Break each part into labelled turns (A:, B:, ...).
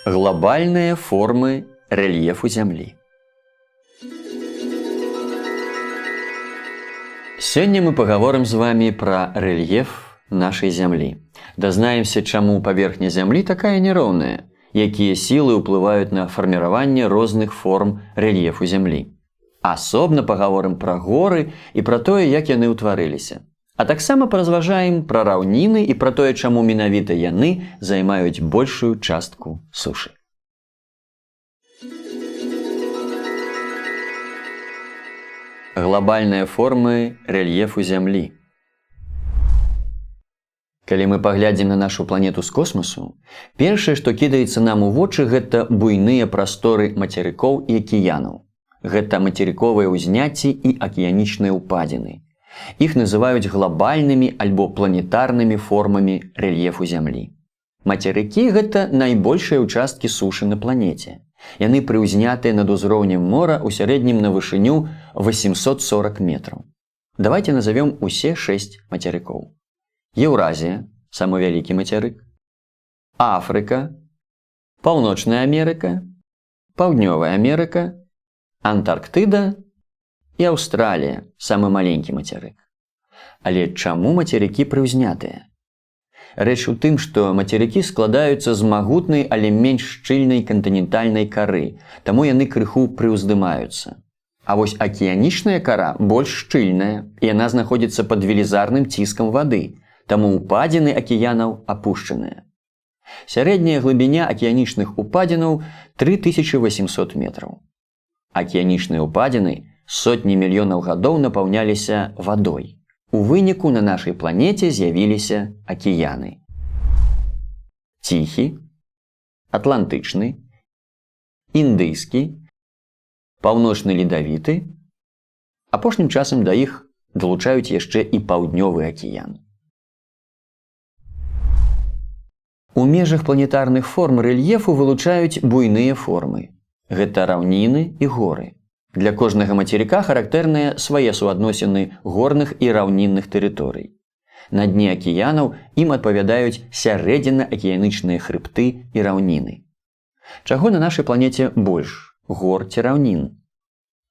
A: Глобальные формы рельефу Зямлі. Сёння мы пагаворым з вами пра рэльеф нашай зямлі. Дазнаемся, чаму паверхня зямлі такая няроўная, якія сілы ўплываюць на фарміраванне розных форм рэльефу зямлі. Асобна пагаворым пра горы і пра тое, як яны ўтварыліся. А таксама паразважаем пра раўніны і пра тое, чаму менавіта яны займаюць большую частку сушы. Глобальныя формы рэльефу зямлі. Калі мы паглядзім на нашу планету з космасу, першае, што кідаецца нам у вочы, гэта буйныя прасторы мацерыкоў і акіянаў. Гэта мацерыковыя ўзняцці і акіянічныя ўпадзіны. Іх называюць глобальнымі альбо планетарнымі формамі рэльефу зямлі. Мацерыкі – гэта найбольшыя ўчасткі сушы на планеце. Яны прыўзнятыя над узроўнем мора ў сярэднім на вышыню 840 метраў. Давайте назовем усе 6 мацерыкоў. Еўразія – самы вялікі мацерык, Афрыка, Паўночная Амерыка, Паўднёвая Амерыка, Антарктыда і Аўстралія – самы маленькі мацерык. Але чаму мацерыкі прыўзнятыя? Рэч у тым, што мацерыкі складаюцца з магутнай, але менш шчыльнай кантынентальнай кары, таму яны крыху прыўздымаюцца. А вось акіянічная кара больш шчыльная, і яна знаходзіцца пад велізарным ціскам вады, таму ўпадзіны акіянаў апушчаныя. Сярэдняя глыбіня акіянічных упадзінаў 3800 метраў. Акіянічныя ўпадзіны сотні мільёнаў гадоў напаўняліся вадой. У выніку на нашай планеце з'явіліся акіяны. Ціхі, Атлантычны, Індыйскі, Паўночны ледавіты. Апошнім часам да іх далучаюць яшчэ і Паўднёвы акіян. У межах планетарных форм рэльефу вылучаюць буйныя формы. Гэта раўніны і горы. Для кожнага мацерыка характэрныя свае суадносіны горных і раўнінных тэрыторый. На дне акіянаў ім адпавядаюць сярэдзінна-акіянычныя хрыбты і раўніны. Чаго на нашай планеце больш – гор ці раўнін?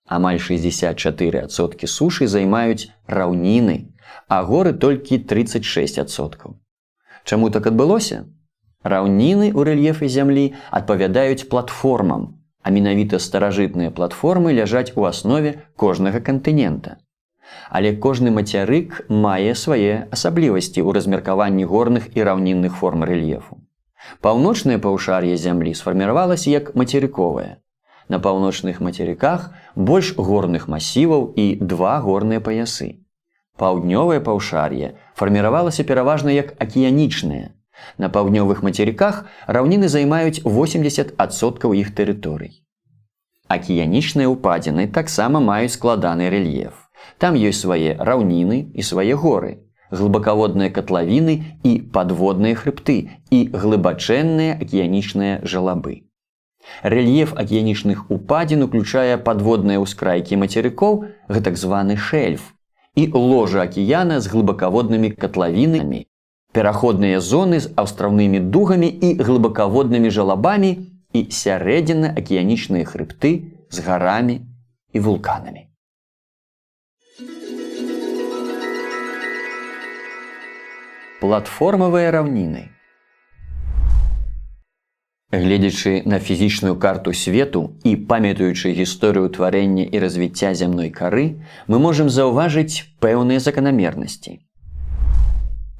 A: Амаль 64% сушы займаюць раўніны, а горы толькі 36%. Чаму так адбылося? Раўніны ў рэльефе зямлі адпавядаюць платформам, а менавіта старажытныя платформы ляжаць у аснове кожнага кантынента. Але кожны мацярык мае свае асаблівасці ў размеркаванні горных і раўнінных форм рэльефу. Паўночнае паўшар'е зямлі сфарміравалася як мацерыковае. На паўночных мацерыках больш горных масіваў і 2 горныя паясы. Паўднёвае паўшар'е фарміравалася пераважна як акіянічнае. На паўднёвых мацерыках раўніны займаюць 80% іх тэрыторый. Акіянічныя ўпадзіны таксама маюць складаны рэльеф. Там ёсць свае раўніны і свае горы, глыбакаводныя катлавіны і падводныя хрыбты і глыбачэнныя акіянічныя жалабы. Рэльеф акіянічных упадзін уключае падводныя ўскрайкі мацерыкоў, гэтак званы шэльф, і ложа акіяна з глыбакаводнымі катлавінамі, пераходныя зоны з аўстраўнымі дугамі і глыбакаводнымі жалабамі і сярэдзінна-акіянічныя хрыбты з гарамі і вулканамі. Платформавыя раўніны. Гледзячы на фізічную карту свету і памятаючы гісторыю тварэння і развіцця зямной кары, мы можам заўважыць пэўныя заканамернасці.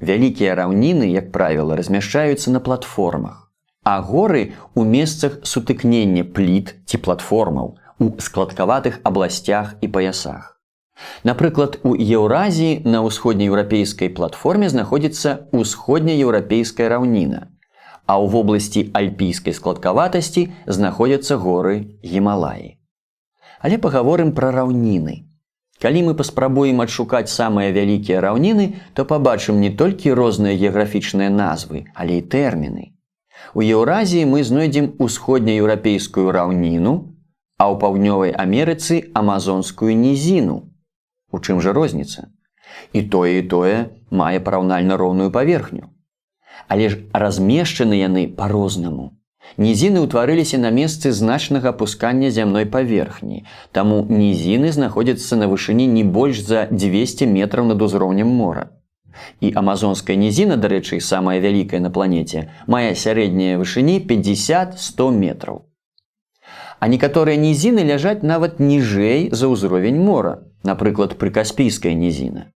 A: Вялікія раўніны, як правіла, размяшчаюцца на платформах, а горы ў месцах сутыкнення пліт ці платформаў, у складкаватых абласцях і паясах. Напрыклад, у Еўразіі на ўсходнееўрапейскай платформе знаходзіцца ўсходнееўрапейская раўніна, а ў вобласці альпійскай складкаватасці знаходзяцца горы Гімалаі. Але пагаворым пра раўніны. Калі мы паспрабуем адшукаць самыя вялікія раўніны, то пабачым не толькі розныя геаграфічныя назвы, але і тэрміны. У Еўразіі мы знойдзем усходнееўрапейскую раўніну, а ў Паўднёвай Амерыцы амазонскую нізіну. У чым жа розніца? І тое мае параўнальна роўную паверхню. Але ж размешчаны яны па-рознаму. Нізіны ўтварыліся на месцы значнага апускання зямной паверхні, таму нізіны знаходзяцца на вышыні не больш за 200 метраў над узроўнем мора. І амазонская нізіна, дарэчы, самая вялікая на планеце, мае сярэднія вышыні 50-100 метраў. А некаторыя нізіны ляжаць нават ніжэй за ўзровень мора, напрыклад, прыкаспійская нізіна.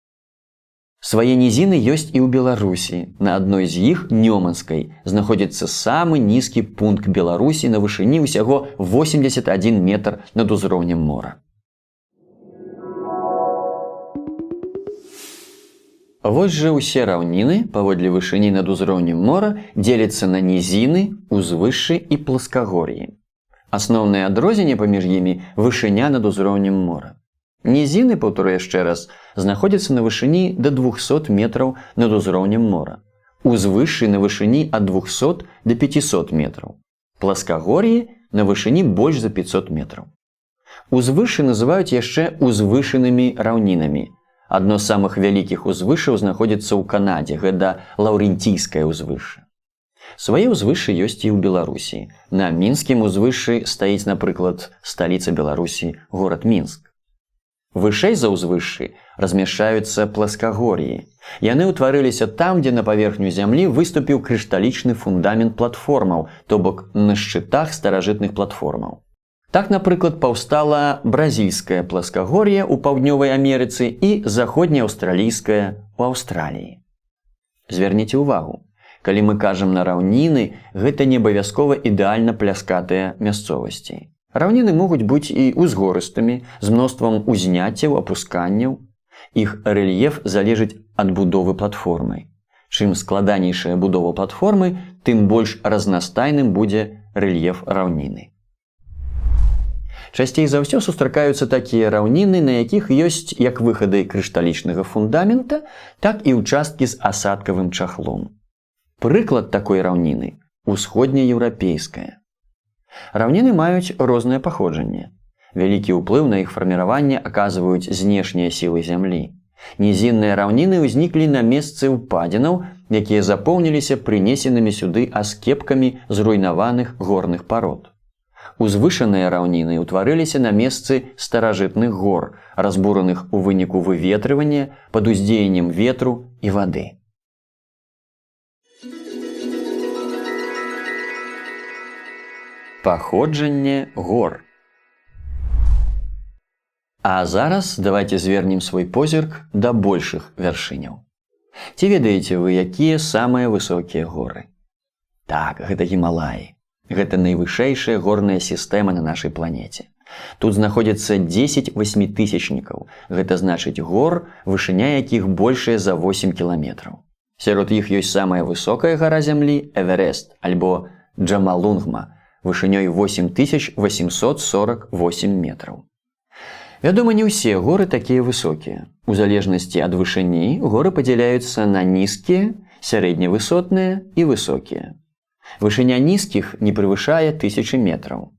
A: Свае нізіны ёсць і ў Беларусі. На адной з іх, Нёманскай, знаходзіцца самы нізкі пункт Беларусі на вышыні ўсяго 81 метр над узроўнем мора. Вось жа ўсе раўніны, паводле вышыні над узроўнем мора, дзеляцца на нізіны, узвышшы і пласкагор'і. Асноўнае адрозненне паміж імі – вышыня над узроўнем мора. Нізіны, паўтору яшчэ раз, знаходзяцца на вышыні да 200 метраў над узроўнем мора. Узвышшы на вышыні ад 200 да 500 метраў. Пласкагор'і на вышыні больш за 500 метраў. Узвышшы называюць яшчэ узвышанымі раўнінамі. Адно з самых вялікіх узвышшаў знаходзіцца ў Канадзе, гэта Лаўрентійскае ўзвышша. Свае ўзвышшы ёсць і ў Беларусі. На мінскім узвышшы стаіць, напрыклад, сталіца Беларусі, горад Мінск. Вышэй за ўзвышшы размяшчаюцца пласкагор'і. Яны ўтварыліся там, дзе на паверхню зямлі выступіў крышталічны фундамент платформаў, то бок на шчытах старажытных платформаў. Так, напрыклад, паўстала бразільская пласкагор'е ў Паўднёвай Амерыцы і заходняаўстралійская ў Аўстраліі. Звярніце ўвагу, калі мы кажам на раўніны, гэта не абавязкова ідэальна пляскатыя мясцовасці. Раўніны могуць быць і узгорыстымі, з мноствам узняццяў, апусканняў. Іх рэльеф залежыць ад будовы платформы. Чым складанейшая будова платформы, тым больш разнастайным будзе рэльеф раўніны. Часцей за ўсё сустракаюцца такія раўніны, на якіх ёсць як выхады крышталічнага фундамента, так і ўчасткі з асадкавым чахлом. Прыклад такой раўніны – усходнееўрапейская. Раўніны маюць рознае паходжанне. Вялікі ўплыў на іх фарміраванне аказваюць знешнія сілы зямлі. Нізінныя раўніны ўзніклі на месцы ўпадзінаў, якія запоўніліся прынесенымі сюды аскепкамі зруйнаваных горных парод. Узвышаныя раўніны ўтварыліся на месцы старажытных гор, разбураных у выніку выветрывання пад уздзеяннем ветру і вады. Паходжанне гор. А зараз давайте звернем свой позірк да большых вяршыняў. Ці ведаеце вы, якія самыя высокія горы? Так, гэта Гімалаі. Гэта найвышэйшая горная сістэма на нашай планеце. Тут знаходзіцца 10 восьмітысячнікаў. Гэта значыць гор, вышыня якіх большая за 8 кіламетраў. Сярод іх ёсць самая высокая гара зямлі – Эверест, альбо Джамалунгма, вышынёй 8848 метраў. Вядома, не ўсе горы такія высокія. У залежнасці ад вышыні горы падзяляюцца на нізкія, сярэдневысотныя і высокія. Вышыня нізкіх не превышае 1000 метраў.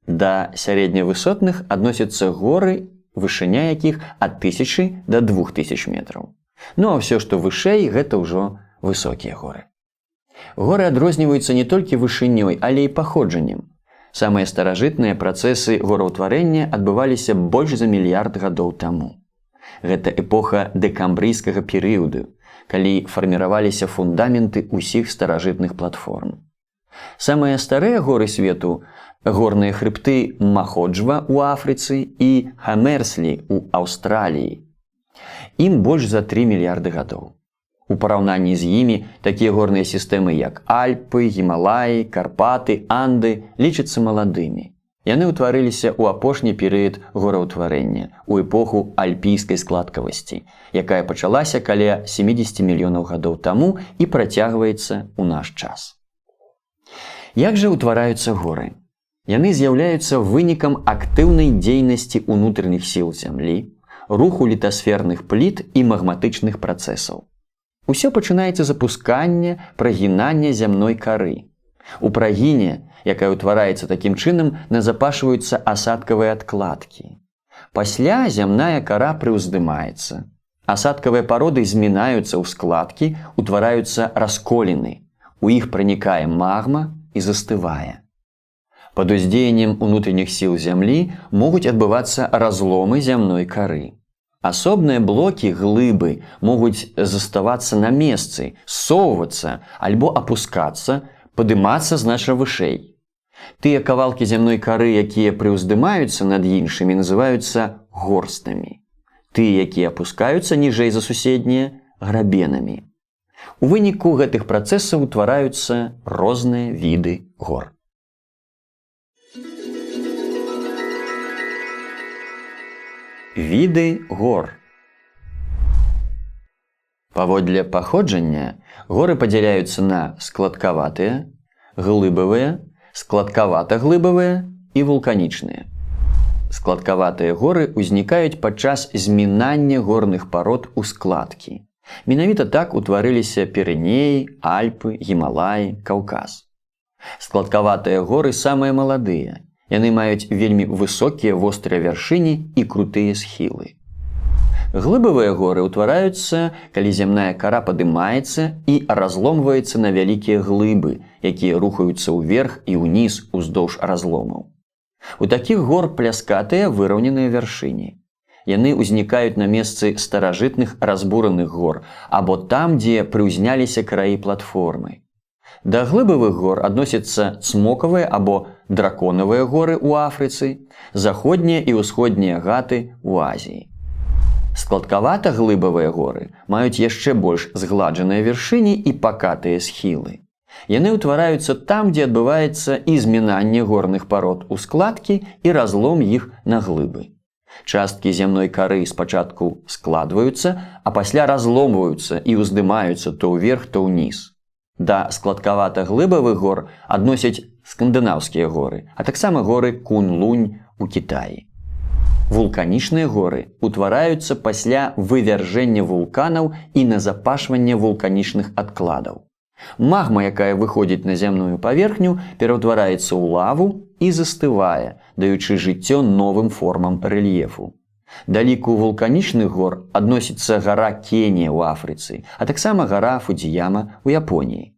A: Да сярэдневысотных адносяцца горы, вышыня якіх ад 1000 до 2000 метраў. Ну а ўсё, што вышэй, гэта ўжо высокія горы. Горы адрозніваюцца не толькі вышынёй, але і паходжаннем. Самыя старажытныя працэсы гораўтварэння адбываліся больш за мільярд гадоў таму. Гэта эпоха дэкамбрыйскага перыяду, калі фарміраваліся фундаменты ўсіх старажытных платформ. Самыя старыя горы свету – горныя хрыбты Маходжва ў Афрыцы і Хамерслі ў Аўстраліі. Ім больш за 3 мільярды гадоў. У параўнанні з імі такія горныя сістэмы, як Альпы, Гімалаі, Карпаты, Анды, лічацца маладымі. Яны ўтварыліся ў апошні перыяд гораўтварэння, у эпоху альпійскай складкавасці, якая пачалася каля 70 мільёнаў гадоў таму і працягваецца ў наш час. Як жа ўтвараюцца горы? Яны з'яўляюцца вынікам актыўнай дзейнасці ўнутраных сіл зямлі, руху літасферных пліт і магматычных працэсаў. Усё пачынаецца з апускання, прагінання зямной кары. У прагіне, якая ўтвараецца такім чынам, назапашваюцца асадкавыя адкладкі. Пасля зямная кара прыўздымаецца, Асадкавыя пароды змінаюцца ў складкі, утвараюцца расколіны. У іх пранікае магма і застывае. Пад уздзеяннем унутраных сіл зямлі могуць адбывацца разломы зямной кары. Асобныя блокі глыбы могуць заставацца на месцы, ссоўвацца альбо апускацца, падымацца значна вышэй. Тыя кавалкі зямной кары, якія прыўздымаюцца над іншымі, называюцца горстамі. Тыя, якія апускаюцца ніжэй за суседнія, грабенамі. У выніку гэтых працэсаў утвараюцца розныя віды гор. Віды гор. Паводле паходжання горы падзяляюцца на складкаватыя, глыбавыя, складкавата-глыбавыя і вулканічныя. Складкаватыя горы ўзнікаюць падчас змінання горных парод у складкі. Менавіта так утварыліся Пірэнеі, Альпы, Гімалаі, Каўказ. Складкаватыя горы самыя маладыя. Яны маюць вельмі высокія вострыя вяршыні і крутыя схілы. Глыбавыя горы ўтвараюцца, калі зямная кара падымаецца і разломваецца на вялікія глыбы, якія рухаюцца ўверх і ўніз уздоўж разломаў. У такіх гор пляскатыя выраўненыя вяршыні. Яны ўзнікаюць на месцы старажытных разбураных гор або там, дзе прыўзняліся краі платформы. Да глыбавых гор адносяцца цмокавыя або драконавыя горы ў Афрыцы, заходнія і ўсходнія гаты ў Азіі. Складкавата-глыбавыя горы маюць яшчэ больш згладжаныя вяршыні і пакатыя схілы. Яны ўтвараюцца там, дзе адбываецца і змінанне горных парод у складкі і разлом іх на глыбы. Часткі зямной кары спачатку складваюцца, а пасля разломваюцца і ўздымаюцца то ўверх, то ўніз. Да складкавата-глыбавых гор адносяць скандынаўскія горы, а таксама горы Кунь-Лунь у Кітаі. Вулканічныя горы ўтвараюцца пасля вывяржэння вулканаў і назапашвання вулканічных адкладаў. Магма, якая выходзіць на зямную паверхню, пераўтвараецца ў лаву і застывае, даючы жыццё новым формам рэльефу. Да ліку вулканічных гор адносіцца гара Кенія ў Афрыцы, а таксама гара Фудзіяма ў Японіі.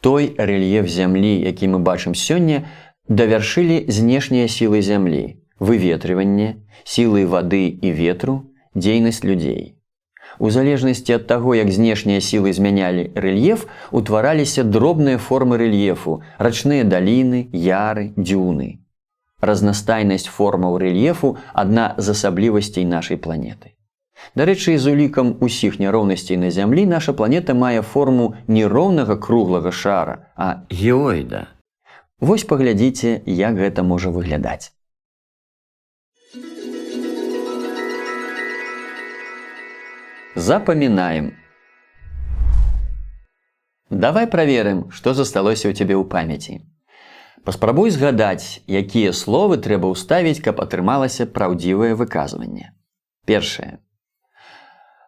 A: Той рэльеф зямлі, які мы бачым сёння, давяршылі знешнія сілы зямлі, выветрыванне, сілы вады і ветру, дзейнасць людзей. У залежнасці ад таго, як знешнія сілы змянялі рэльеф, утвараліся дробныя формы рэльефу, рачныя даліны, яры, дзюны. Разнастайнасць формаў рэльефу – адна з асаблівасцей нашай планеты. Дарэчы, з улікам усіх няроўнасцей на зямлі наша планета мае форму не роўнага круглага шара, а геоіда. Вось паглядзіце, як гэта можа выглядаць. Запамінаем. Давай праверым, што засталося ў цябе ў памяці. Паспрабуй згадаць, якія словы трэба ўставіць, каб атрымалася праўдзівае выказванне. Першае.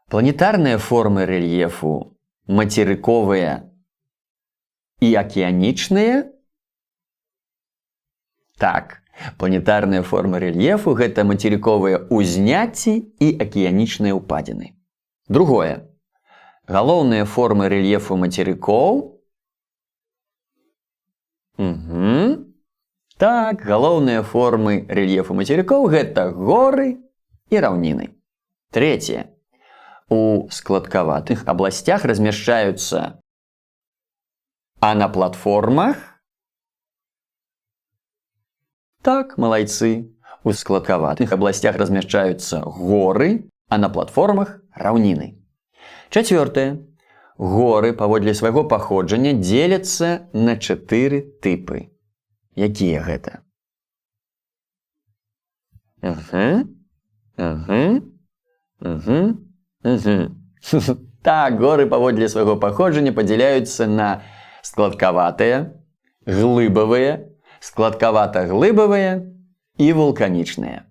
A: Планетарныя формы рэльефу мацерыковыя і акіянічныя? Так, планетарныя формы рэльефу – гэта мацерыковыя ўзняцці і акіянічныя ўпадзіны. Другое. Галоўныя формы рэльефу мацерыкоў? Так, галоўныя формы рэльефу мацерыкоў – гэта горы і раўніны. Трэцяе. У складкаватых абласцях размяшчаюцца, а на платформах? Так, малайцы. У складкаватых абласцях размяшчаюцца горы, а на платформах – раўніны. Чацвёртае. Горы паводле свайго паходжання дзеляцца на 4 тыпы. Якія гэта? Так, горы паводле свайго паходжання падзяляюцца на складкаватыя, глыбавыя, складкавата-глыбавыя і вулканічныя.